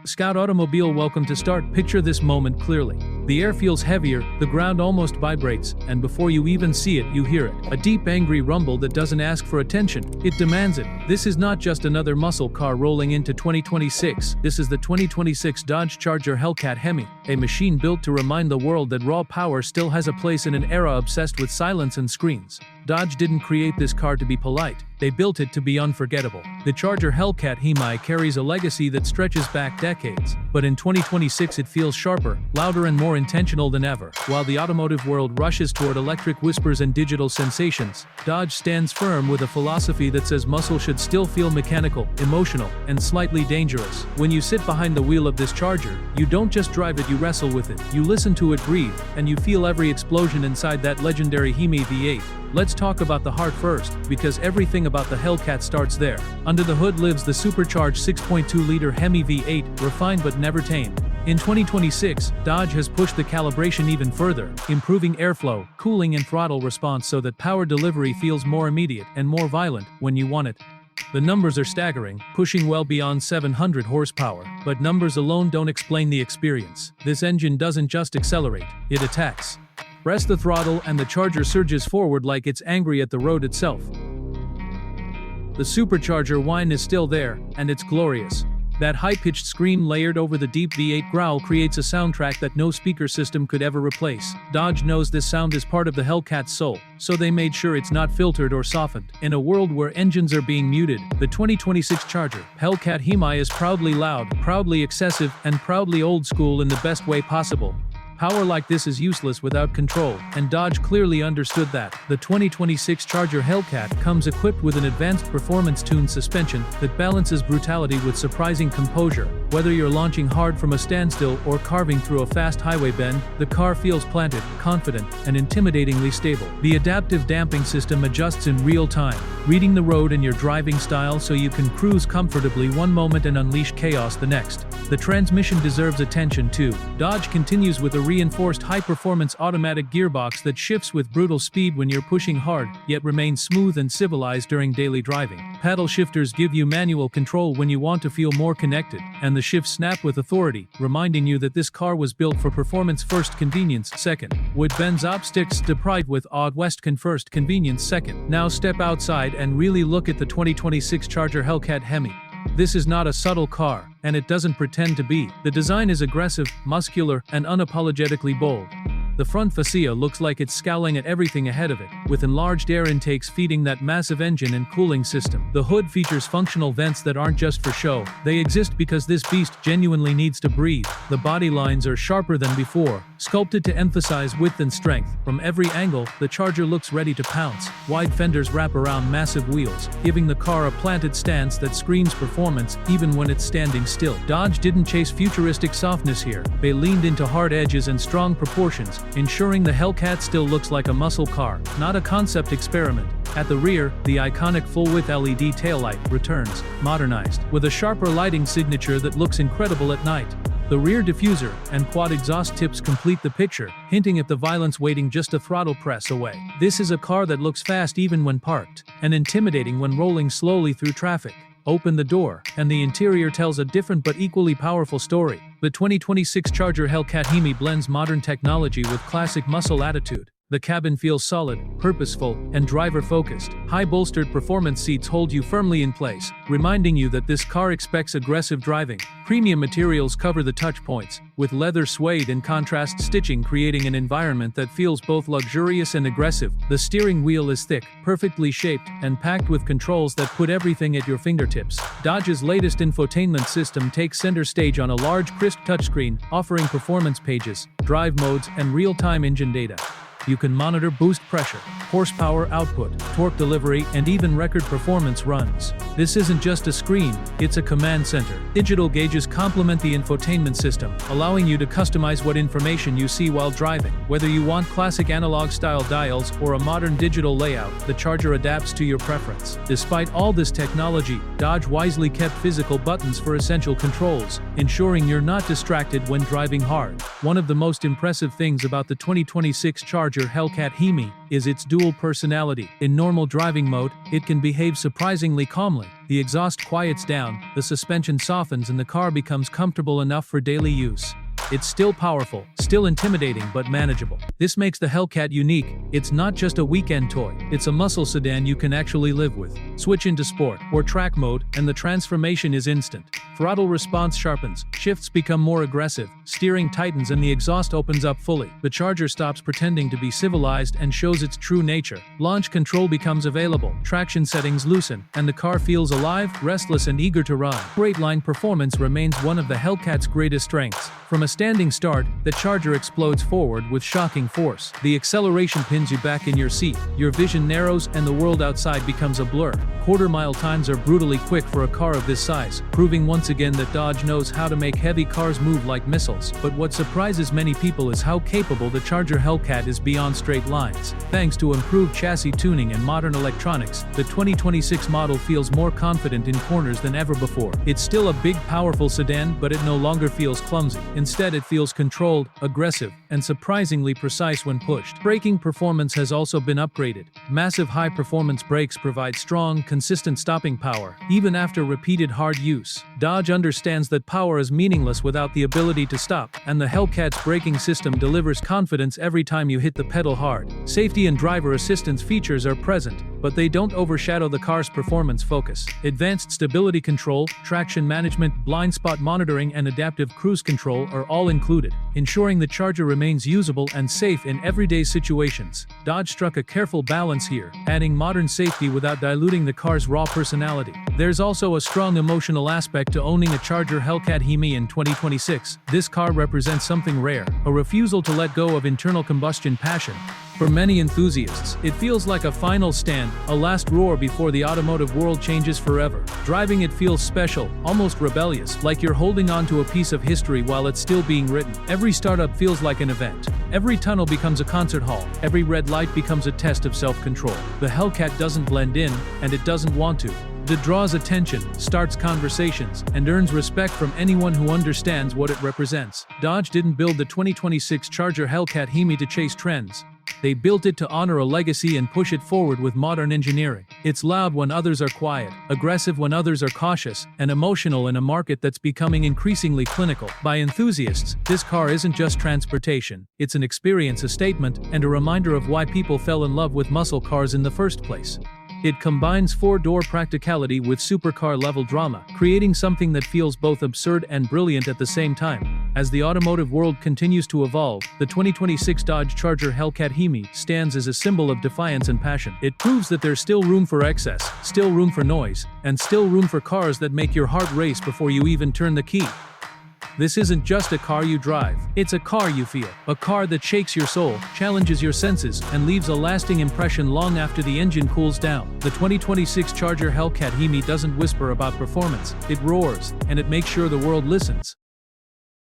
Scout automobile, welcome to start. Picture this moment clearly. The air feels heavier, the ground almost vibrates, and before you even see it, you hear it. A deep angry rumble that doesn't ask for attention, it demands it. This is not just another muscle car rolling into 2026, this is the 2026 Dodge Charger Hellcat HEMI, a machine built to remind the world that raw power still has a place in an era obsessed with silence and screens. Dodge didn't create this car to be polite, they built it to be unforgettable. The Charger Hellcat HEMI carries a legacy that stretches back decades, but in 2026 it feels sharper, louder and more intentional than ever. While the automotive world rushes toward electric whispers and digital sensations, Dodge stands firm with a philosophy that says muscle should still feel mechanical, emotional, and slightly dangerous. When you sit behind the wheel of this Charger, you don't just drive it, you wrestle with it. You listen to it breathe, and you feel every explosion inside that legendary HEMI V8. Let's talk about the heart first, because everything about the Hellcat starts there. Under the hood lives the supercharged 6.2-liter HEMI V8, refined but never tamed. In 2026, Dodge has pushed the calibration even further, improving airflow, cooling and throttle response so that power delivery feels more immediate and more violent when you want it. The numbers are staggering, pushing well beyond 700 horsepower, but numbers alone don't explain the experience. This engine doesn't just accelerate, it attacks. Press the throttle and the Charger surges forward like it's angry at the road itself. The supercharger whine is still there, and it's glorious. That high-pitched scream layered over the deep V8 growl creates a soundtrack that no speaker system could ever replace. Dodge knows this sound is part of the Hellcat's soul, so they made sure it's not filtered or softened. In a world where engines are being muted, the 2026 Charger Hellcat HEMI is proudly loud, proudly excessive, and proudly old school in the best way possible. Power like this is useless without control, and Dodge clearly understood that. The 2026 Charger Hellcat comes equipped with an advanced performance-tuned suspension that balances brutality with surprising composure. Whether you're launching hard from a standstill or carving through a fast highway bend, the car feels planted, confident, and intimidatingly stable. The adaptive damping system adjusts in real time, reading the road and your driving style so you can cruise comfortably one moment and unleash chaos the next. The transmission deserves attention too. Dodge continues with a reinforced high-performance automatic gearbox that shifts with brutal speed when you're pushing hard, yet remains smooth and civilized during daily driving. Paddle shifters give you manual control when you want to feel more connected, and the shifts snap with authority, reminding you that this car was built for performance first, convenience second. Would Ben's optics deprived with odd Westcon first, convenience second. Now step outside and really look at the 2026 Charger Hellcat HEMI. This is not a subtle car, and it doesn't pretend to be. The design is aggressive, muscular, and unapologetically bold. The front fascia looks like it's scowling at everything ahead of it, with enlarged air intakes feeding that massive engine and cooling system. The hood features functional vents that aren't just for show, they exist because this beast genuinely needs to breathe. The body lines are sharper than before, sculpted to emphasize width and strength. From every angle, the Charger looks ready to pounce. Wide fenders wrap around massive wheels, giving the car a planted stance that screams performance even when it's standing still. Dodge didn't chase futuristic softness here, they leaned into hard edges and strong proportions, ensuring the Hellcat still looks like a muscle car, not a concept experiment. At the rear, the iconic full-width LED taillight returns, modernized, with a sharper lighting signature that looks incredible at night. The rear diffuser and quad exhaust tips complete the picture, hinting at the violence waiting just a throttle press away. This is a car that looks fast even when parked, and intimidating when rolling slowly through traffic. Open the door, and the interior tells a different but equally powerful story. The 2026 Charger Hellcat HEMI blends modern technology with classic muscle attitude. The cabin feels solid, purposeful, and driver-focused. High-bolstered performance seats hold you firmly in place, reminding you that this car expects aggressive driving. Premium materials cover the touch points, with leather suede and contrast stitching creating an environment that feels both luxurious and aggressive. The steering wheel is thick, perfectly shaped, and packed with controls that put everything at your fingertips. Dodge's latest infotainment system takes center stage on a large, crisp touchscreen, offering performance pages, drive modes, and real-time engine data. You can monitor boost pressure, horsepower output, torque delivery, and even record performance runs. This isn't just a screen, it's a command center. Digital gauges complement the infotainment system, allowing you to customize what information you see while driving. Whether you want classic analog-style dials or a modern digital layout, the Charger adapts to your preference. Despite all this technology, Dodge wisely kept physical buttons for essential controls, ensuring you're not distracted when driving hard. One of the most impressive things about the 2026 Charger Hellcat HEMI is its dual personality. In normal driving mode, it can behave surprisingly calmly, The exhaust quiets down, the suspension softens, and the car becomes comfortable enough for daily use. It's still powerful, still intimidating, but manageable. This makes the Hellcat unique. It's not just a weekend toy, it's a muscle sedan you can actually live with. Switch into sport or track mode, and the transformation is instant. Throttle response sharpens, shifts become more aggressive, steering tightens, and the exhaust opens up fully. The Charger stops pretending to be civilized and shows its true nature. Launch control becomes available, traction settings loosen, and the car feels alive, restless, and eager to run. Straight line performance remains one of the Hellcat's greatest strengths. From a standing start, the Charger explodes forward with shocking force. The acceleration pins you back in your seat, your vision narrows, and the world outside becomes a blur. Quarter-mile times are brutally quick for a car of this size, proving once again that Dodge knows how to make heavy cars move like missiles. But what surprises many people is how capable the Charger Hellcat is beyond straight lines. Thanks to improved chassis tuning and modern electronics, the 2026 model feels more confident in corners than ever before. It's still a big, powerful sedan, but it no longer feels clumsy. Instead, it feels controlled, aggressive, and surprisingly precise when pushed. Braking performance has also been upgraded. Massive high-performance brakes provide strong, consistent stopping power, even after repeated hard use. Dodge understands that power is meaningless without the ability to stop, and the Hellcat's braking system delivers confidence every time you hit the pedal hard. Safety and driver assistance features are present, but they don't overshadow the car's performance focus. Advanced stability control, traction management, blind spot monitoring, and adaptive cruise control are all included, ensuring the Charger remains usable and safe in everyday situations. Dodge struck a careful balance here, adding modern safety without diluting the car's raw personality. There's also a strong emotional aspect to owning a Charger Hellcat HEMI in 2026. This car represents something rare, a refusal to let go of internal combustion passion. For many enthusiasts, it feels like a final stand, a last roar before the automotive world changes forever. Driving it feels special, almost rebellious, like you're holding on to a piece of history while it's still being written. Every startup feels like an event. Every tunnel becomes a concert hall. Every red light becomes a test of self-control. The Hellcat doesn't blend in, and it doesn't want to. It draws attention, starts conversations, and earns respect from anyone who understands what it represents. Dodge didn't build the 2026 Charger Hellcat HEMI to chase trends. They built it to honor a legacy and push it forward with modern engineering. It's loud when others are quiet, aggressive when others are cautious, and emotional in a market that's becoming increasingly clinical. By enthusiasts, this car isn't just transportation. It's an experience, a statement, and a reminder of why people fell in love with muscle cars in the first place. It combines four-door practicality with supercar-level drama, creating something that feels both absurd and brilliant at the same time. As the automotive world continues to evolve, the 2026 Dodge Charger Hellcat HEMI stands as a symbol of defiance and passion. It proves that there's still room for excess, still room for noise, and still room for cars that make your heart race before you even turn the key. This isn't just a car you drive, it's a car you feel. A car that shakes your soul, challenges your senses, and leaves a lasting impression long after the engine cools down. The 2026 Charger Hellcat HEMI doesn't whisper about performance, it roars, and it makes sure the world listens.